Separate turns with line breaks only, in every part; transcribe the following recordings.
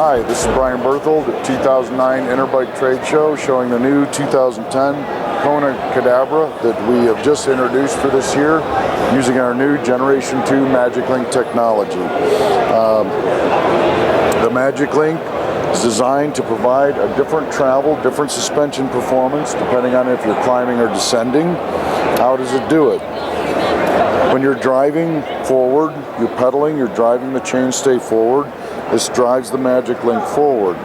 Hi, this is Brian Berthold at 2009 Interbike Trade Show, showing the new 2010 Kona Cadabra that we have just introduced for this year using our new Generation 2 Magic Link technology. The Magic Link is designed to provide a different travel, different suspension performance depending on if you're climbing or descending. How does it do it? When you're driving forward, you're pedaling, you're driving the chainstay forward. This drives the Magic Link forward.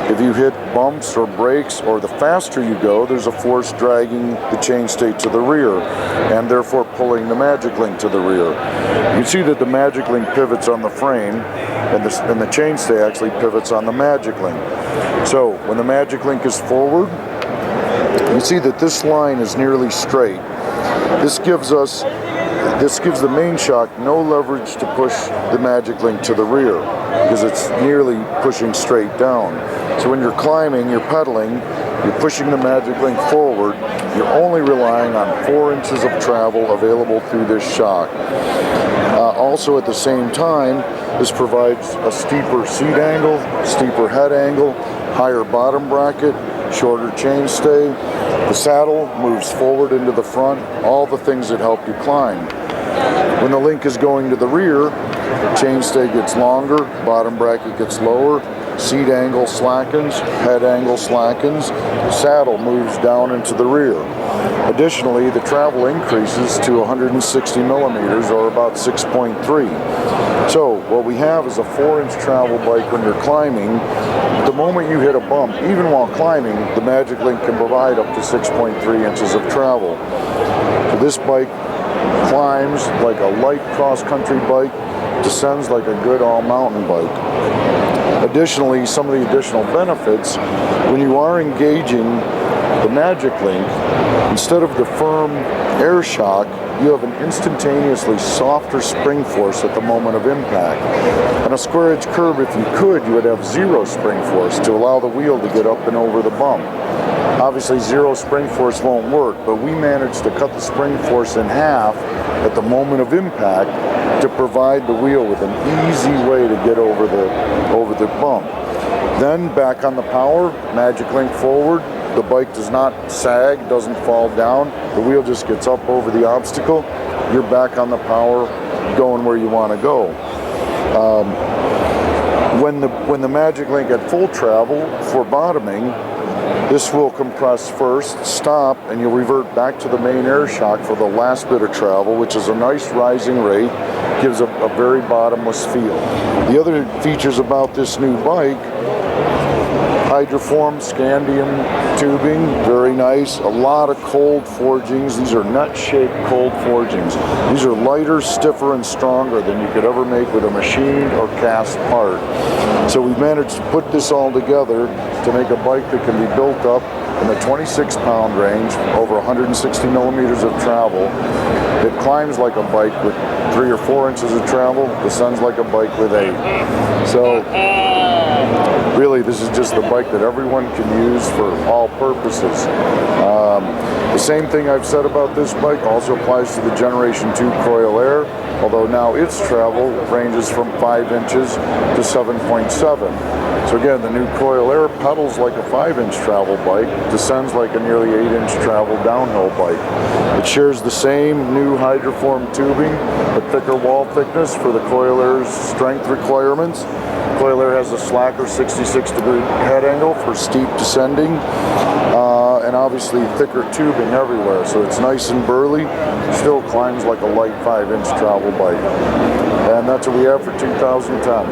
If you hit bumps or brakes, or the faster you go, there's a force dragging the chainstay to the rear and therefore pulling the Magic Link to the rear. You can see that the Magic Link pivots on the frame and the chainstay actually pivots on the Magic Link. So when the Magic Link is forward, you see that this line is nearly straight. This gives the main shock no leverage to push the Magic Link to the rear because it's nearly pushing straight down. So when you're climbing, you're pedaling, you're pushing the Magic Link forward, you're only relying on 4 inches of travel available through this shock. Also at the same time, this provides a steeper seat angle, steeper head angle, higher bottom bracket, shorter chainstay. The saddle moves forward into the front, all the things that help you climb. When the link is going to the rear, the chainstay gets longer, bottom bracket gets lower, seat angle slackens, head angle slackens, saddle moves down into the rear. Additionally, the travel increases to 160 millimeters, or about 6.3. So what we have is a 4-inch travel bike when you're climbing. The moment you hit a bump, even while climbing, the Magic Link can provide up to 6.3 inches of travel. So this bike climbs like a light cross-country bike, descends like a good all-mountain bike. Additionally, some of the additional benefits, when you are engaging the Magic Link, instead of the firm air shock, you have an instantaneously softer spring force at the moment of impact. On a square edge curb, if you could, you would have 0 spring force to allow the wheel to get up and over the bump. Obviously 0 spring force won't work, but we managed to cut the spring force in half at the moment of impact to provide the wheel with an easy way to get over the bump. Then back on the power, Magic Link forward, the bike does not sag, doesn't fall down, the wheel just gets up over the obstacle, you're back on the power, going where you want to go. When the Magic Link at full travel for bottoming, this will compress first, stop, and you'll revert back to the main air shock for the last bit of travel, which is a nice rising rate, gives a very bottomless feel. The other features about this new bike: hydroform scandium tubing, very nice. A lot of cold forgings. These are nut-shaped cold forgings. These are lighter, stiffer, and stronger than you could ever make with a machined or cast part. So we've managed to put this all together to make a bike that can be built up in the 26-pound range, over 160 millimeters of travel. It climbs like a bike with 3 or 4 inches of travel, descends like a bike with 8. So really, this is just the bike that everyone can use for all purposes. The same thing I've said about this bike also applies to the Generation 2 Coil Air, although now its travel ranges from 5 inches to 7.7. So again, the new Coil Air pedals like a 5-inch travel bike, descends like a nearly 8-inch travel downhill bike. It shares the same new hydroform tubing, but thicker wall thickness for the Coil Air's strength requirements. Coil Air has a slacker 66-degree head angle for steep descending, and obviously thicker tubing everywhere, so it's nice and burly, still climbs like a light 5-inch travel bike. And that's what we have for 2010.